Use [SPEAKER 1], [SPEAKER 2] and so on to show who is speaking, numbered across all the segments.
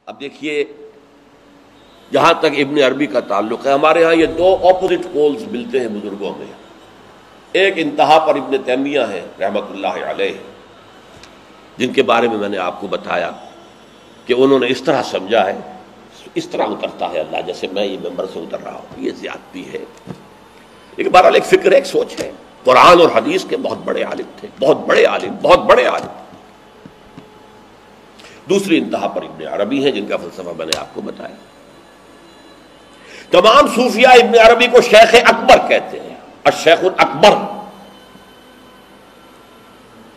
[SPEAKER 1] اب دیکھیے جہاں تک ابن عربی کا تعلق ہے، ہمارے ہاں یہ دو اپوزٹ پولز ملتے ہیں بزرگوں میں. ایک انتہا پر ابن تیمیہ ہے رحمۃ اللہ علیہ، جن کے بارے میں نے آپ کو بتایا کہ انہوں نے اس طرح سمجھا ہے، اس طرح اترتا ہے اللہ جیسے میں یہ ممبر سے اتر رہا ہوں، یہ زیادتی ہے. لیکن بہرحال ایک فکر ہے، ایک سوچ ہے. قرآن اور حدیث کے بہت بڑے عالم تھے، بہت بڑے عالم، بہت بڑے عالم. دوسری انتہا پر ابن عربی ہیں، جن کا فلسفہ میں نے آپ کو بتایا. تمام صوفیاء ابن عربی کو شیخ اکبر کہتے ہیں، الشیخ الاکبر،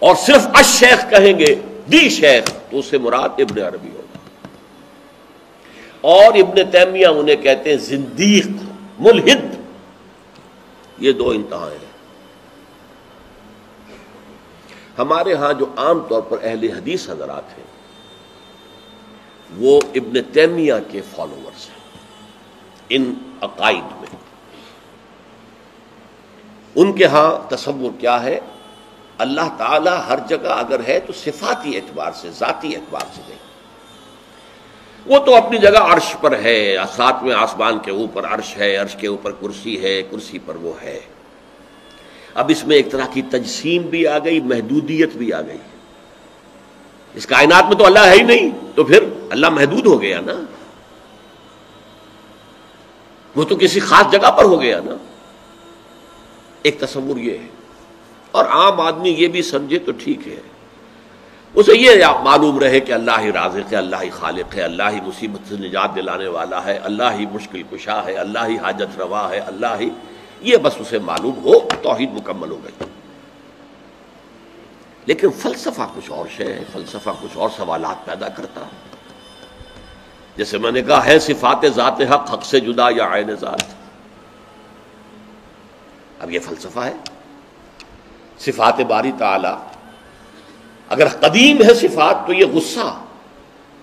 [SPEAKER 1] اور صرف الشیخ کہیں گے، دی شیخ، تو اس سے مراد ابن عربی ہوگا. اور ابن تیمیہ انہیں کہتے ہیں زندیق، ملحد. یہ دو انتہائیں ہیں. ہمارے ہاں جو عام طور پر اہل حدیث حضرات ہیں وہ ابن تیمیہ کے فالوورز ہیں ان عقائد میں. ان کے ہاں تصور کیا ہے؟ اللہ تعالیٰ ہر جگہ اگر ہے تو صفاتی اعتبار سے، ذاتی اعتبار سے نہیں. وہ تو اپنی جگہ عرش پر ہے، ساتویں آسمان کے اوپر عرش ہے، عرش کے اوپر کرسی ہے، کرسی پر وہ ہے. اب اس میں ایک طرح کی تجسیم بھی آ گئی، محدودیت بھی آ گئی. اس کائنات میں تو اللہ ہے ہی نہیں، تو پھر اللہ محدود ہو گیا نا، وہ تو کسی خاص جگہ پر ہو گیا نا. ایک تصور یہ ہے. اور عام آدمی یہ بھی سمجھے تو ٹھیک ہے، اسے یہ معلوم رہے کہ اللہ ہی رازق ہے، اللہ ہی خالق ہے، اللہ ہی مصیبت سے نجات دلانے والا ہے، اللہ ہی مشکل کشا ہے، اللہ ہی حاجت روا ہے، اللہ ہی، یہ بس اسے معلوم ہو، توحید مکمل ہو گئی. لیکن فلسفہ کچھ اور شے ہے، فلسفہ کچھ اور سوالات پیدا کرتا ہے. جیسے میں نے کہا ہے صفات ذات حق، حق سے جدا یا عین ذات. اب یہ فلسفہ ہے. صفات باری تعالی اگر قدیم ہے صفات تو یہ غصہ،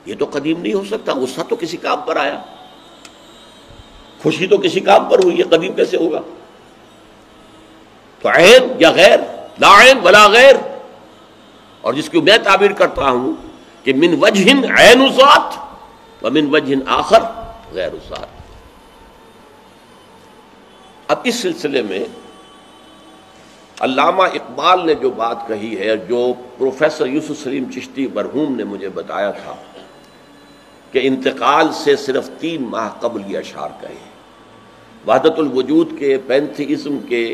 [SPEAKER 1] یہ تو قدیم نہیں ہو سکتا. غصہ تو کسی کام پر آیا، خوشی تو کسی کام پر ہوئی، یہ قدیم کیسے ہوگا؟ تو عین یا غیر، لا عین ولا غیر. اور جس کی میں تعبیر کرتا ہوں کہ من وجہ عین ذات ومن وجہ آخر غیر ذات. اب اس سلسلے میں علامہ اقبال نے جو بات کہی ہے، جو پروفیسر یوسف سلیم چشتی مرحوم نے مجھے بتایا تھا کہ انتقال سے صرف 3 ماہ قبل یہ اشعار کہے. وحدت الوجود کے، پینتھیزم کے،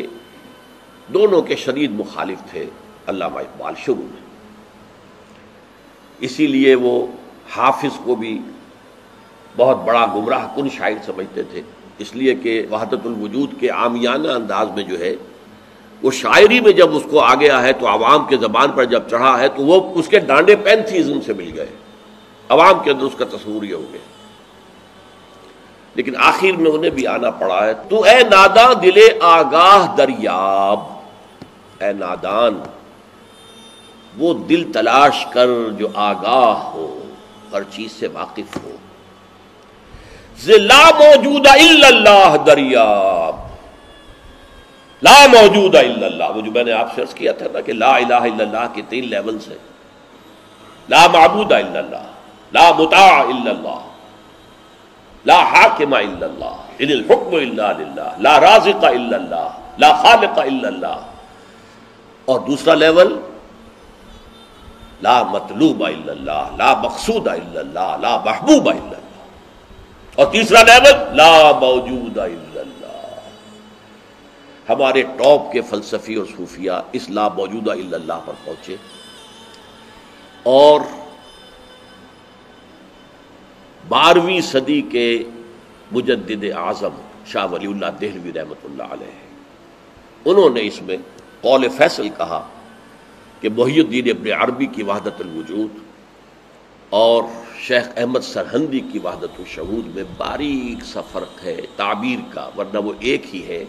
[SPEAKER 1] دونوں کے شدید مخالف تھے علامہ اقبال شروع میں. اسی لیے وہ حافظ کو بھی بہت بڑا گمراہ کن شاعر سمجھتے تھے، اس لیے کہ وحدت الوجود کے عامیانہ انداز میں جو ہے وہ شاعری میں جب اس کو آ گیا ہے تو عوام کے زبان پر جب چڑھا ہے تو وہ اس کے ڈانڈے پینتھیزم سے مل گئے، عوام کے اندر اس کا تصور یہ ہو گیا. لیکن آخر میں انہیں بھی آنا پڑا ہے. تو اے ناداں دل آگاہ دریاب، اے نادان وہ دل تلاش کر جو آگاہ ہو، ہر چیز سے واقف ہو. لا موجود الا اللہ دریاب، لا موجود الا اللہ. وہ جو میں نے آپ سے عرض کیا تھا نا کہ لا الہ الا اللہ کے 3 لیولز ہیں. لا معبود الا اللہ، لا مطاع الا اللہ، لا حاکم الا اللہ، ان الحکم الا للہ، لا رازق الا اللہ، لا خالق الا اللہ. اور دوسرا لیول لا مطلوب الا اللہ، لا مقصود الا اللہ، لا محبوب الا اللہ. اور تیسرا لیول لا موجود الا اللہ. ہمارے ٹاپ کے فلسفی اور صوفیاء اس لا موجودہ الا اللہ پر پہنچے. اور 12ویں صدی کے مجدد اعظم شاہ ولی اللہ دہلوی رحمۃ اللہ علیہ، انہوں نے اس میں قول فیصل کہا کہ محی الدین ابن عربی کی وحدت الوجود اور شیخ احمد سرہندی کی وحدت الشہود میں باریک سا فرق ہے تعبیر کا، ورنہ وہ ایک ہی ہے.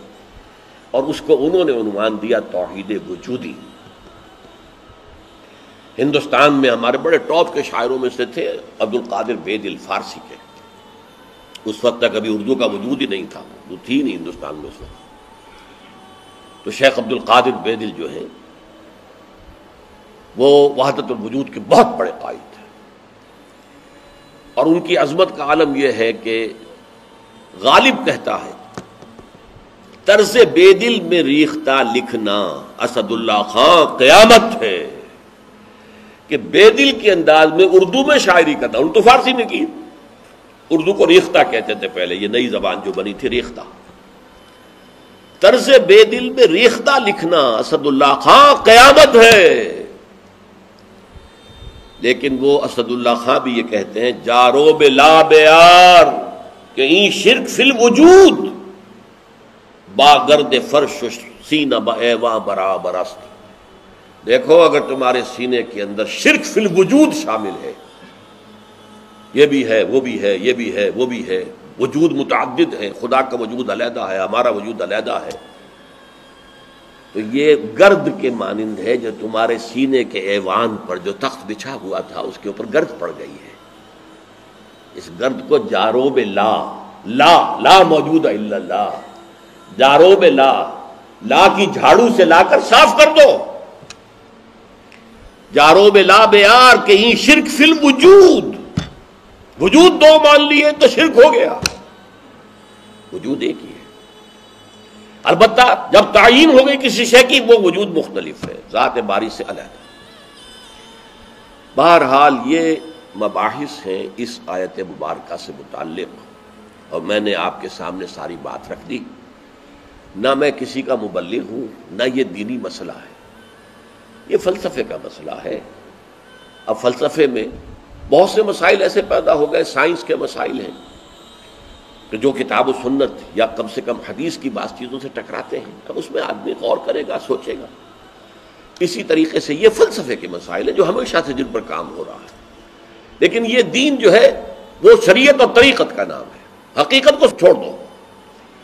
[SPEAKER 1] اور اس کو انہوں نے عنوان دیا توحید وجودی. ہندوستان میں ہمارے بڑے ٹاپ کے شاعروں میں سے تھے عبد القادر بید الفارسی کے. اس وقت تک ابھی اردو کا وجود ہی نہیں تھا، اردو تھی نہیں ہندوستان میں اس وقت. تو شیخ عبد القادر بیدل جو ہیں وہ وحدت الوجود کے بہت بڑے قائد تھے. اور ان کی عظمت کا عالم یہ ہے کہ غالب کہتا ہے طرز بے دل میں ریختہ لکھنا اسد اللہ خان قیامت ہے، کہ بے دل کے انداز میں اردو میں شاعری کرنا، ان تو فارسی میں کی، اردو کو ریختہ کہتے تھے پہلے، یہ نئی زبان جو بنی تھی ریختہ، طرز بے دل میں ریختہ لکھنا اسد اللہ خان قیامت ہے۔ لیکن وہ اسد اللہ خان بھی یہ کہتے ہیں جارو بلا بیار کہ این شرک فی الوجود با گرد فرش سینہ با ایواں برابر است۔ دیکھو اگر تمہارے سینے کے اندر شرک فی الوجود شامل ہے، یہ بھی ہے وہ بھی ہے یہ بھی ہے وہ بھی ہے، وجود متعدد ہے، خدا کا وجود علیحدہ ہے، ہمارا وجود علیحدہ ہے، تو یہ گرد کے مانند ہے جو تمہارے سینے کے ایوان پر جو تخت بچھا ہوا تھا اس کے اوپر گرد پڑ گئی ہے۔ اس گرد کو جاروب لا موجود الا اللہ، جاروب لا کی جھاڑو سے لا کر صاف کر دو، جاروب لا بیار کہیں شرک فی الوجود، وجود دو مان لیے تو شرک ہو گیا، وجود ایک ہی ہے۔ البتہ جب تعین ہو گئی کسی شے کی وہ وجود مختلف ہے، ذات باری سے علیحدہ۔ بہرحال یہ مباحث ہیں اس آیت مبارکہ سے متعلق، اور میں نے آپ کے سامنے ساری بات رکھ دی۔ نہ میں کسی کا مبلغ ہوں، نہ یہ دینی مسئلہ ہے، یہ فلسفے کا مسئلہ ہے۔ اب فلسفے میں بہت سے مسائل ایسے پیدا ہو گئے، سائنس کے مسائل ہیں کہ جو کتاب و سنت یا کم سے کم حدیث کی بعض چیزوں سے ٹکراتے ہیں، اب اس میں آدمی غور کرے گا، سوچے گا۔ اسی طریقے سے یہ فلسفے کے مسائل ہیں جو ہمیشہ سے جن پر کام ہو رہا ہے، لیکن یہ دین جو ہے وہ شریعت اور طریقت کا نام ہے۔ حقیقت کو چھوڑ دو،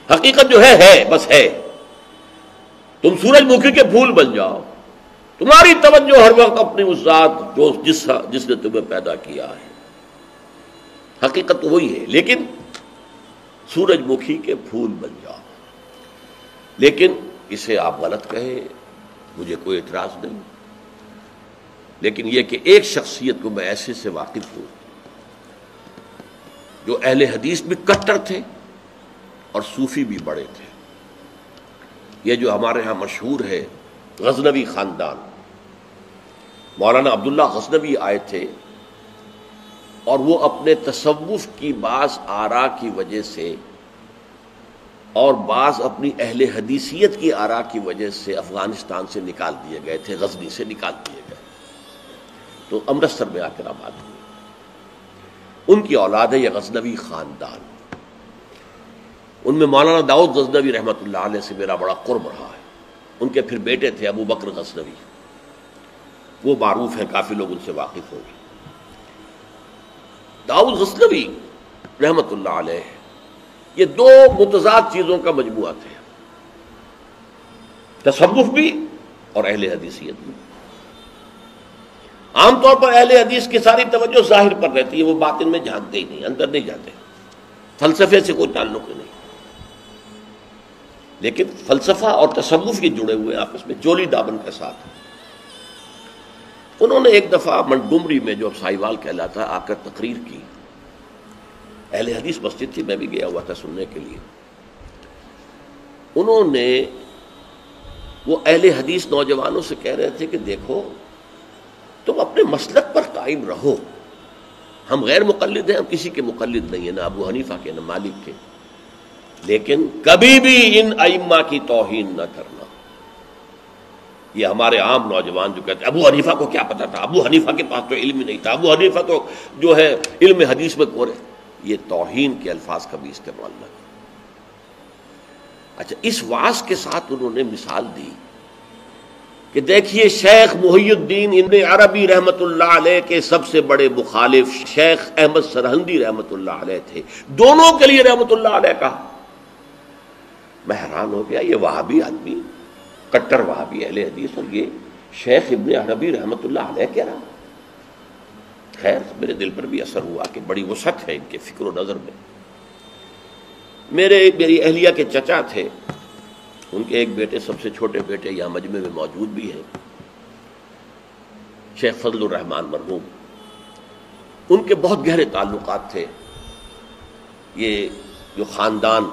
[SPEAKER 1] حقیقت جو ہے بس ہے۔ تم سورج مکھی کے پھول بن جاؤ، تمہاری توجہ ہر وقت اپنی اس ذات جس نے تمہیں پیدا کیا ہے، حقیقت تو وہی ہے، لیکن سورج مکھی کے پھول بن جاؤ۔ لیکن اسے آپ غلط کہیں، مجھے کوئی اعتراض نہیں، لیکن یہ کہ ایک شخصیت کو میں ایسے سے واقف ہوں جو اہل حدیث بھی کٹر تھے اور صوفی بھی بڑے تھے۔ یہ جو ہمارے ہاں مشہور ہے غزنوی خاندان، مولانا عبداللہ غزنوی آئے تھے اور وہ اپنے تصوف کی بعض آراء کی وجہ سے اور بعض اپنی اہل حدیثیت کی آراء کی وجہ سے افغانستان سے نکال دیے گئے تھے، غزنی سے نکال دیے گئے، تو امرتسر میں آ کر آباد ہوئے۔ ان کی اولاد ہے یہ غزنوی خاندان، ان میں مولانا داؤد غزنوی رحمۃ اللہ علیہ سے میرا بڑا قرب رہا ہے۔ ان کے پھر بیٹے تھے ابو بکر غزنوی، وہ معروف ہیں، کافی لوگ ان سے واقف ہوں گے۔ داؤد غزنوی رحمۃ اللہ علیہ یہ دو متضاد چیزوں کا مجموعہ تھے، تصوف بھی اور اہل حدیثیت بھی۔ عام طور پر اہل حدیث کی ساری توجہ ظاہر پر رہتی ہے، وہ باطن میں جھانکتے ہی نہیں، اندر نہیں جاتے، فلسفے سے کوئی تعلق ہی نہیں۔ لیکن فلسفہ اور تصوف یہ جڑے ہوئے آپس میں چولی دامن کے ساتھ۔ انہوں نے ایک دفعہ منٹگمری میں جو اب ساہیوال کہلاتا آ کر تقریر کی، اہل حدیث مسجد تھی، میں بھی گیا ہوا تھا سننے کے لیے۔ انہوں نے وہ اہل حدیث نوجوانوں سے کہہ رہے تھے کہ دیکھو تم اپنے مسلک پر قائم رہو، ہم غیر مقلد ہیں، ہم کسی کے مقلد نہیں ہیں، نہ ابو حنیفہ کے نہ مالک کے، لیکن کبھی بھی ان ائمہ کی توہین نہ کرنا۔ یہ ہمارے عام نوجوان جو کہتے ہیں ابو حنیفہ کو کیا پتا تھا، ابو حنیفہ کے پاس تو علم ہی نہیں تھا، ابو حنیفہ تو جو ہے علم حدیث میں کورے، یہ توہین کے الفاظ کبھی استعمال نہ کریں۔ اچھا، اس واعظ کے ساتھ انہوں نے مثال دی کہ دیکھیے شیخ محی الدین ابن عربی رحمۃ اللہ علیہ کے سب سے بڑے مخالف شیخ احمد سرہندی رحمۃ اللہ علیہ تھے، دونوں کے لیے رحمۃ اللہ علیہ کہا۔ میں حیران ہو گیا، یہ وہابی آدمی، کٹر وہابی اہل حدیث، اور یہ شیخ ابن عربی رحمۃ اللہ علیہ کہہ رہا۔ خیر میرے دل پر بھی اثر ہوا کہ بڑی وسعت ہے ان کے فکر و نظر میں۔ میری اہلیہ کے چچا تھے، ان کے ایک بیٹے، سب سے چھوٹے بیٹے یہاں مجمع میں موجود بھی ہیں، شیخ فضل الرحمان مرحوم۔ ان کے بہت گہرے تعلقات تھے یہ جو خاندان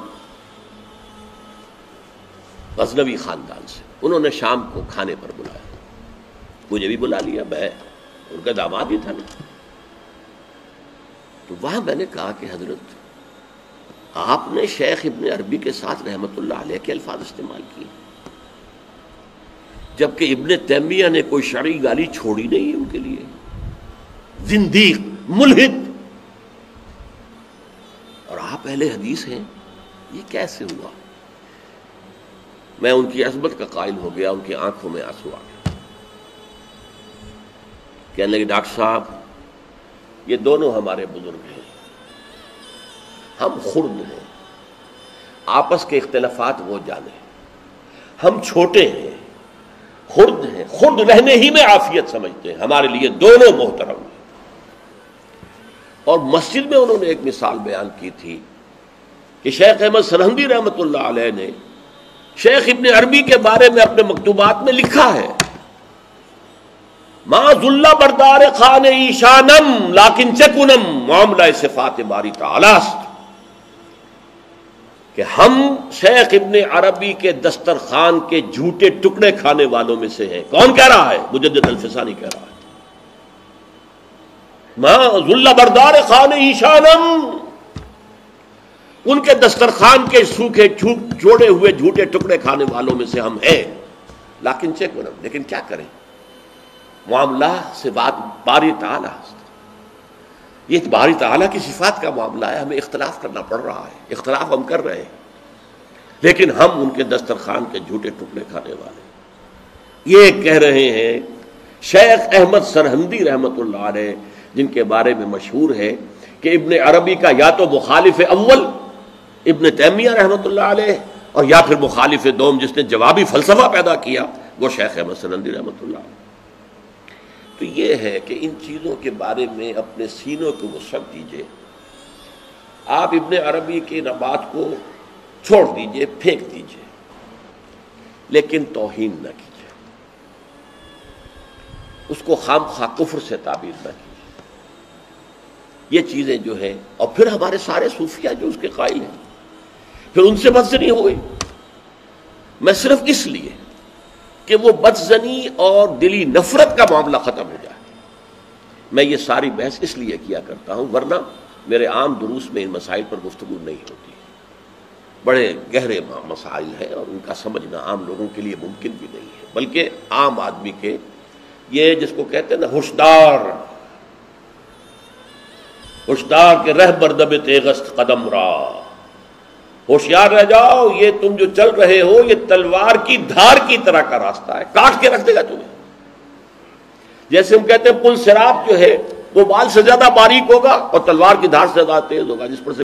[SPEAKER 1] غزنوی خاندان سے. انہوں نے شام کو کھانے پر بلایا، مجھے بھی بلا لیا، میں ان کا داماد ہی تھا نا. تو وہاں میں نے کہا کہ حضرت آپ نے شیخ ابن عربی کے ساتھ رحمت اللہ علیہ کے الفاظ استعمال کیے، جبکہ ابن تیمیہ نے کوئی شرعی گالی چھوڑی نہیں ان کے لیے. زندیق، ملحد، اور آپ اہل حدیث ہیں، یہ کیسے ہوا؟ میں ان کی عظمت کا قائل ہو گیا، ان کی آنکھوں میں آنسو آ گیا. کہنے لگے ڈاکٹر صاحب یہ دونوں ہمارے بزرگ ہیں، ہم خرد ہیں، آپس کے اختلافات وہ جانے، ہم چھوٹے ہیں، خرد ہیں، خرد رہنے ہی میں عافیت سمجھتے ہیں، ہمارے لیے دونوں محترم ہیں. اور مسجد میں انہوں نے ایک مثال بیان کی تھی کہ شیخ احمد سرہندی رحمۃ اللہ علیہ نے شیخ ابن عربی کے بارے میں اپنے مکتوبات میں لکھا ہے، ما ذل بردار خان ایشانم لیکن چکنم معاملہ صفات باری تعالی است، کہ ہم شیخ ابن عربی کے دسترخوان کے جھوٹے ٹکڑے کھانے والوں میں سے ہیں. کون کہہ رہا ہے؟ مجدد الفسانی کہہ رہا ہے. ما ذل بردار خان ایشانم، ان کے دسترخوان کے سوکھے جوڑے ہوئے جھوٹے ٹکڑے کھانے والوں میں سے ہم ہیں. لیکن چکنم، لیکن کیا کریں، معاملہ سے بات باری تعالیٰ، یہ باری تعالیٰ کی صفات کا معاملہ ہے، ہمیں اختلاف کرنا پڑ رہا ہے، اختلاف ہم کر رہے ہیں، لیکن ہم ان کے دسترخوان کے جھوٹے ٹکڑے کھانے والے. یہ کہہ رہے ہیں شیخ احمد سرہندی رحمۃ اللہ علیہ، جن کے بارے میں مشہور ہے کہ ابن عربی کا یا تو مخالف اول ابن تیمیہ رحمۃ اللہ علیہ، اور یا پھر مخالف دوم جس نے جوابی فلسفہ پیدا کیا وہ شیخ احمد سرہندی رحمۃ اللہ علیہ. تو یہ ہے کہ ان چیزوں کے بارے میں اپنے سینوں کو وسعت دیجئے. آپ ابن عربی کی بات کو چھوڑ دیجئے، پھینک دیجئے، لیکن توہین نہ کیجئے، اس کو خام خواہ کفر سے تعبیر نہ کیجئے. یہ چیزیں جو ہیں، اور پھر ہمارے سارے صوفیہ جو اس کے قائل ہیں، پھر ان سے بدزنی ہو گئی. میں صرف اس لیے کہ وہ بدزنی اور دلی نفرت کا معاملہ ختم ہو جائے میں یہ ساری بحث اس لیے کیا کرتا ہوں، ورنہ میرے عام دروس میں ان مسائل پر گفتگو نہیں ہوتی. بڑے گہرے مسائل ہیں اور ان کا سمجھنا عام لوگوں کے لیے ممکن بھی نہیں ہے، بلکہ عام آدمی کے یہ جس کو کہتے ہیں نا ہوشدار کے رہ بردب تیغست قدم را، ہوشیار رہ جاؤ، یہ تم جو چل رہے ہو یہ تلوار کی دھار کی طرح کا راستہ ہے، کاٹ کے رکھ دے گا تمہیں. جیسے ہم کہتے ہیں پل صراط جو ہے وہ بال سے زیادہ باریک ہوگا اور تلوار کی دھار سے زیادہ تیز ہوگا، جس پر سے